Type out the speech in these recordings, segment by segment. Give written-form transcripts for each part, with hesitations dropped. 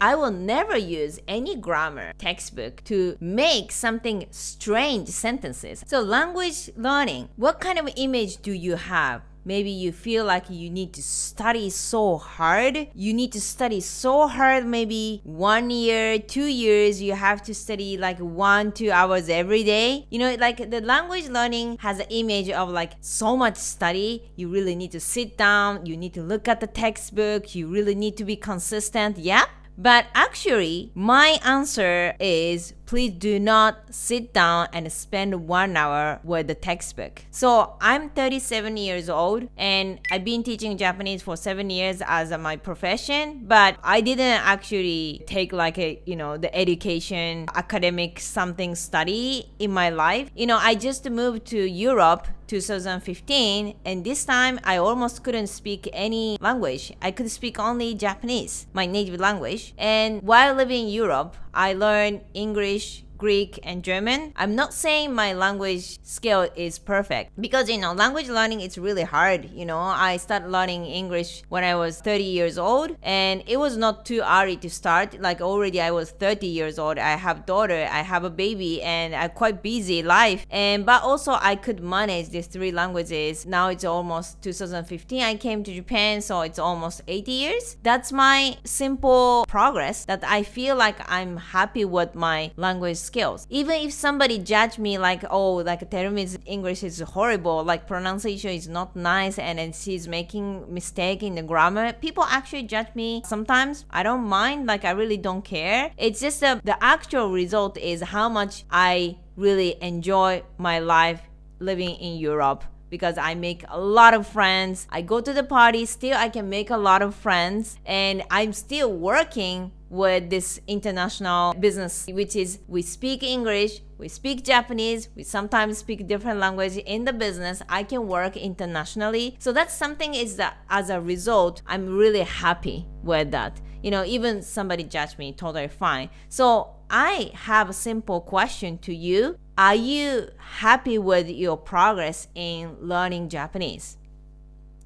I will never use any grammar textbook to make something strange sentences. So language learning, what kind of image do you have? Maybe you feel like you need to study so hard. You need to study so hard, maybe 1 year, 2 years, you have to study like 1-2 hours every day. You know, like the language learning has an image of like so much study. You really need to sit down. You need to look at the textbook. You really need to be consistent. Yeah. But actually, my answer is please do not sit down and spend 1 hour with the textbook. So I'm 37 years old and I've been teaching Japanese for 7 years as my profession, but I didn't actually take like the education, academic something study in my life. I just moved to Europe 2015, and this time I almost couldn't speak any language. I could speak only Japanese, my native language. And while living in Europe, I learned English, Greek, and German. I'm not saying my language skill is perfect because, language learning is really hard. I started learning English when I was 30 years old, and it was not too early to start. Like already I was 30 years old. I have daughter, I have a baby, and a quite busy life. But also I could manage these 3 languages. Now it's almost 2015. I came to Japan, so it's almost 80 years. That's my simple progress that I feel like I'm happy with my language skills. Even if somebody judge me like, oh, like Terumi's English is horrible, like pronunciation is not nice, and then she's making mistake in the grammar, people actually judge me sometimes. I don't mind, like I really don't care. It's just the actual result is how much I really enjoy my life living in Europe, because I make a lot of friends. I go to the party, still I can make a lot of friends, and I'm still working with this international business, which is we speak English, we speak Japanese, we sometimes speak different language in the business. I can work internationally. So that's something is that as a result, I'm really happy with that. Even somebody judge me, totally fine. So I have a simple question to you. Are you happy with your progress in learning Japanese?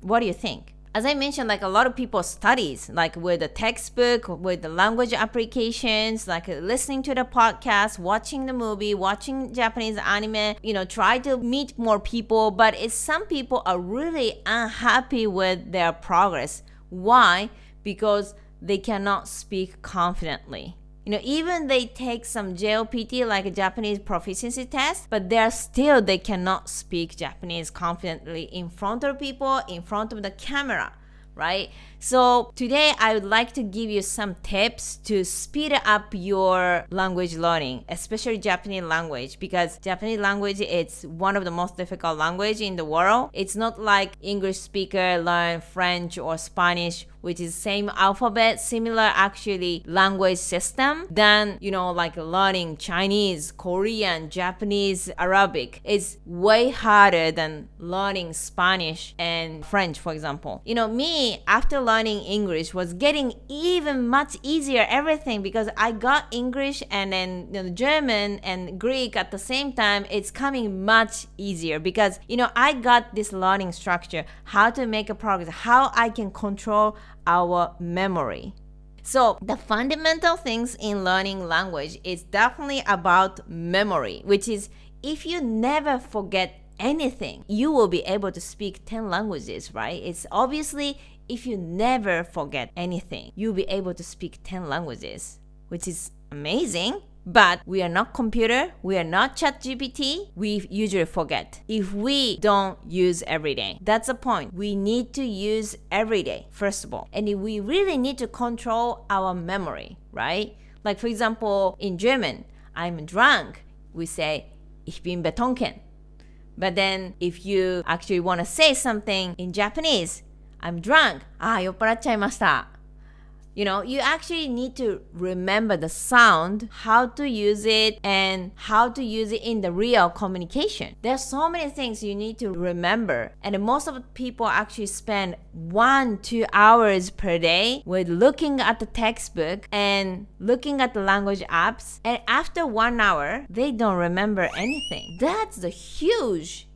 What do you think? As I mentioned, like a lot of people studies like with the textbook, with the language applications, like listening to the podcast, watching the movie, watching Japanese anime, try to meet more people. But some people are really unhappy with their progress. Why? Because they cannot speak confidently. Even they take some JLPT, like a Japanese proficiency test, but they cannot speak Japanese confidently in front of people, in front of the camera, right? So today I would like to give you some tips to speed up your language learning, especially Japanese language, because Japanese language is one of the most difficult language in the world. It's not like English speaker learn French or Spanish, which is same alphabet, similar actually language system than, like learning Chinese, Korean, Japanese, Arabic. It's way harder than learning Spanish and French, for example. Me, after learning English was getting even much easier everything, because I got English and then German and Greek at the same time. It's coming much easier because I got this learning structure, how to make a progress, how I can control our memory. So the fundamental things in learning language is definitely about memory, which is if you never forget anything, you will be able to speak 10 languages, right? It's obviously if you never forget anything, you'll be able to speak 10 languages, which is amazing. But we are not computer, we are not ChatGPT, we usually forget if we don't use every day. That's the point. We need to use every day, first of all. And we really need to control our memory, right? Like for example, in German, I'm drunk, we say, ich bin betrunken. But then if you actually want to say something in Japanese, I'm drunk, 酔っ払っちゃいました。You actually need to remember the sound, how to use it, and how to use it in the real communication. There's so many things you need to remember. And most of the people actually spend 1-2 hours per day with looking at the textbook and looking at the language apps. And after 1 hour, they don't remember anything. That's the huge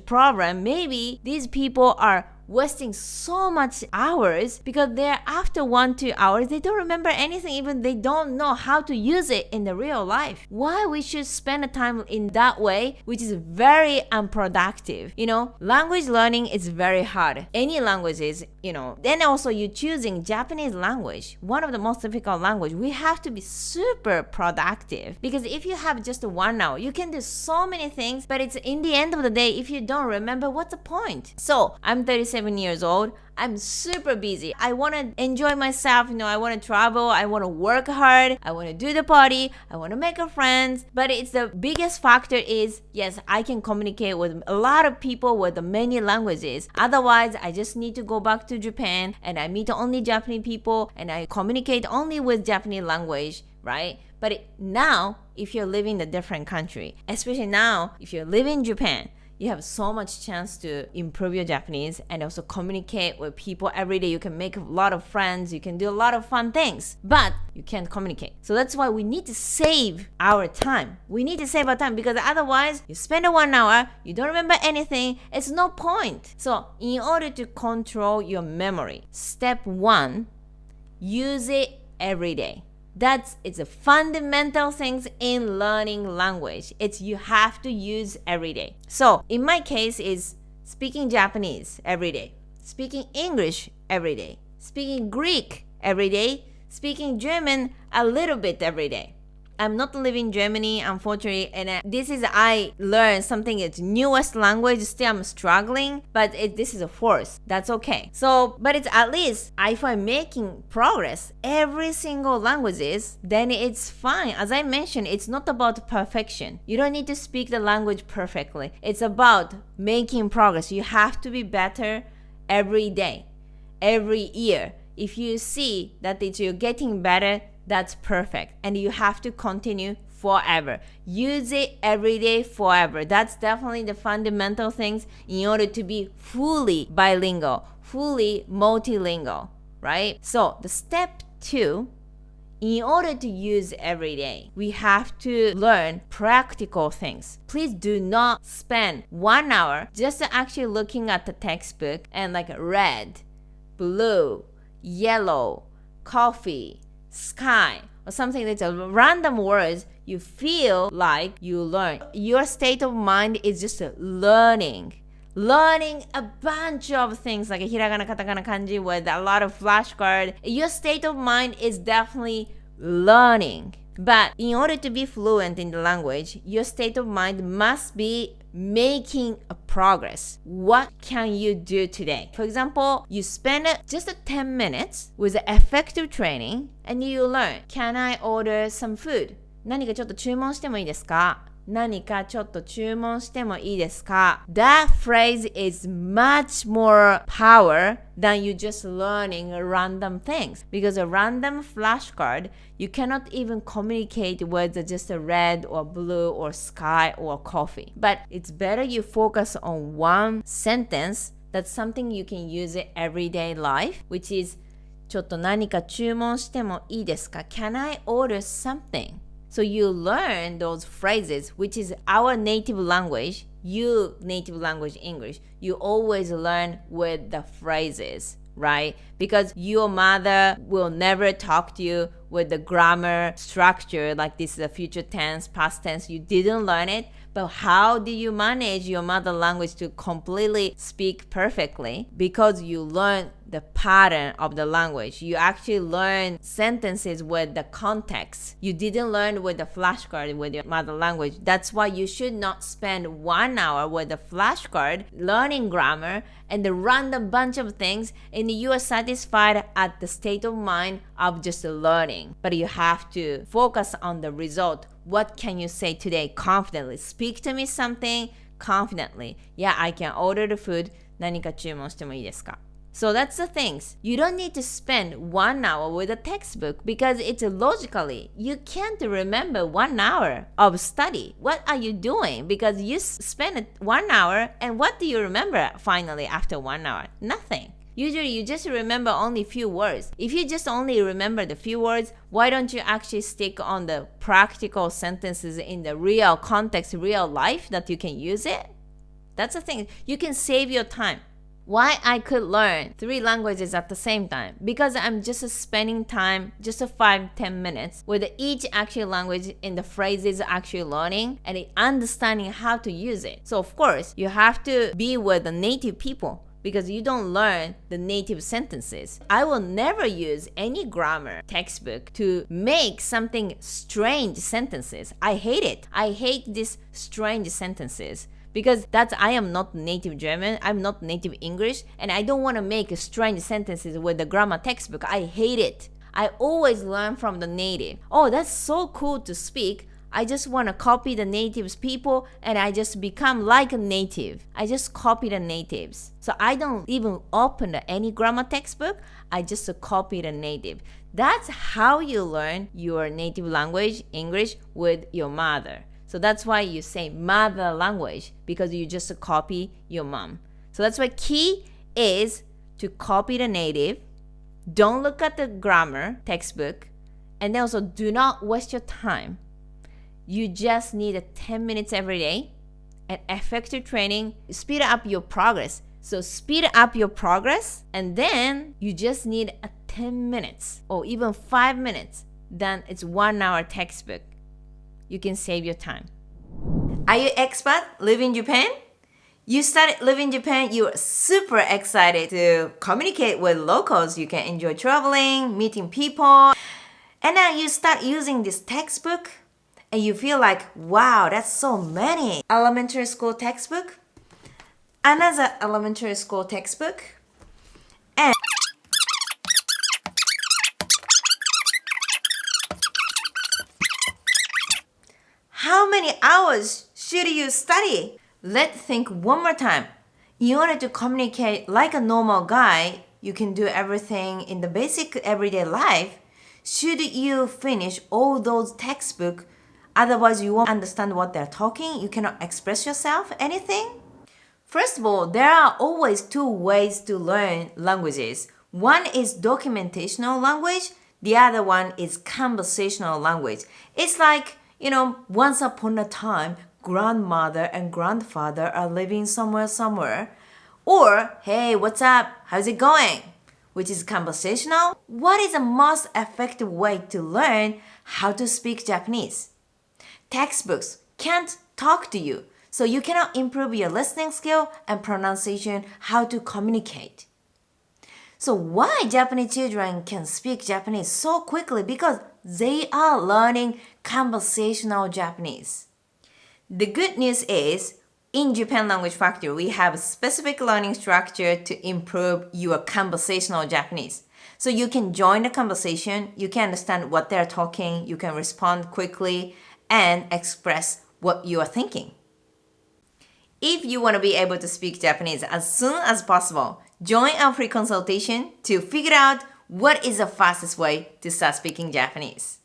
problem. Maybe these people are wasting so much hours because they're after 1-2 hours, they don't remember anything, even they don't know how to use it in the real life. Why we should spend the time in that way, which is very unproductive. Language learning is very hard. Any languages, then also you're choosing Japanese language, one of the most difficult language. We have to be super productive because if you have just 1 hour, you can do so many things, but it's in the end of the day, if you don't remember, what's the point? So I'm 37 years old. I'm super busy. I want to enjoy myself. I want to travel. I want to work hard. I want to do the party. I want to make friends. But it's the biggest factor is, yes, I can communicate with a lot of people with many languages. Otherwise, I just need to go back to Japan and I meet only Japanese people and I communicate only with Japanese language, right? But now, if you're living in a different country, especially now, if you're living in Japan, you have so much chance to improve your Japanese and also communicate with people every day. You can make a lot of friends. You can do a lot of fun things, but you can't communicate. So that's why we need to save our time. We need to save our time because otherwise you spend 1 hour, you don't remember anything. It's no point. So in order to control your memory, step 1, use it every day. It's a fundamental things in learning language. It's you have to use every day. So in my case is speaking Japanese every day, speaking English every day, speaking Greek every day, speaking German a little bit every day. I'm not living in Germany, unfortunately, and I learned something, it's newest language, still I'm struggling, but this is a force. That's okay. So, but it's at least, if I'm making progress every single languages, then it's fine. As I mentioned, it's not about perfection. You don't need to speak the language perfectly. It's about making progress. You have to be better every day, every year. If you see that you're getting better, that's perfect. And you have to continue forever. Use it every day forever. That's definitely the fundamental things in order to be fully bilingual, fully multilingual, right? So the step 2, in order to use every day, we have to learn practical things. Please do not spend 1 hour just actually looking at the textbook and like red, blue, yellow, coffee, sky, or something that's a random words you feel like you learn. Your state of mind is just learning a bunch of things like hiragana, katakana, kanji with a lot of flashcard. Your state of mind is definitely learning. But in order to be fluent in the language, your state of mind must be making a progress. What can you do today? For example, you spend just 10 minutes with effective training and you learn, can I order some food? 何かちょっと注文してもいいですか? 何かちょっと注文してもいいですか? That phrase is much more power than you just learning random things. Because a random flashcard, you cannot even communicate with just a red or blue or sky or coffee. But it's better you focus on one sentence that's something you can use in everyday life, which is ちょっと何か注文してもいいですか? Can I order something? So you learn those phrases, which is our native language, you native language English. You always learn with the phrases, right? Because your mother will never talk to you with the grammar structure like this is a future tense, past tense. You didn't learn it. But how do you manage your mother language to completely speak perfectly? Because you learn the pattern of the language. You actually learn sentences with the context. You didn't learn with the flashcard with your mother language. That's why you should not spend 1 hour with the flashcard learning grammar and the random bunch of things, and you are satisfied at the state of mind of just learning. But you have to focus on the result. What can you say today confidently? Speak to me something confidently. Yeah, I can order the food. 何か注文してもいいですか? So that's the things. You don't need to spend 1 hour with a textbook because it's logically, you can't remember 1 hour of study. What are you doing? Because you spend 1 hour and what do you remember finally after 1 hour? Nothing. Usually you just remember only few words. If you just only remember the few words, why don't you actually stick on the practical sentences in the real context, real life that you can use it? That's the thing. You can save your time. Why I could learn 3 languages at the same time? Because I'm just spending time, just 5-10 minutes with each actual language in the phrases actually learning and understanding how to use it. So of course, you have to be with the native people because you don't learn the native sentences. I will never use any grammar textbook to make something strange sentences. I hate it. I hate these strange sentences. Because I am not native German, I'm not native English, and I don't want to make strange sentences with the grammar textbook. I hate it. I always learn from the native. Oh, that's so cool to speak. I just want to copy the natives people and I just become like a native. I just copy the natives. So I don't even open any grammar textbook. I just copy the native. That's how you learn your native language, English, with your mother. So that's why you say mother language, because you just copy your mom. So that's why key is to copy the native. Don't look at the grammar textbook. And then also do not waste your time. You just need 10 minutes every day and effective training. Speed up your progress. So speed up your progress and then you just need 10 minutes or even 5 minutes. Then it's 1 hour textbook. You can save your time. Are you expat living in Japan? You started living in Japan, you're super excited to communicate with locals. You can enjoy traveling, meeting people. And now you start using this textbook and you feel like, wow, that's so many. Elementary school textbook, another elementary school textbook, and how many hours should you study? Let's think one more time. In order to communicate like a normal guy, you can do everything in the basic everyday life. Should you finish all those textbooks? Otherwise, you won't understand what they're talking. You cannot express yourself, anything. First of all, there are always 2 ways to learn languages. One is documentational language. The other one is conversational language. It's like, once upon a time, grandmother and grandfather are living somewhere. Or, hey, what's up? How's it going? Which is conversational. What is the most effective way to learn how to speak Japanese? Textbooks can't talk to you, so you cannot improve your listening skill and pronunciation, how to communicate. So why Japanese children can speak Japanese so quickly? Because they are learning conversational Japanese. The good news is, in Japan Language Factory, we have a specific learning structure to improve your conversational Japanese. So you can join the conversation, you can understand what they're talking, you can respond quickly, and express what you are thinking. If you want to be able to speak Japanese as soon as possible, join our free consultation to figure out what is the fastest way to start speaking Japanese.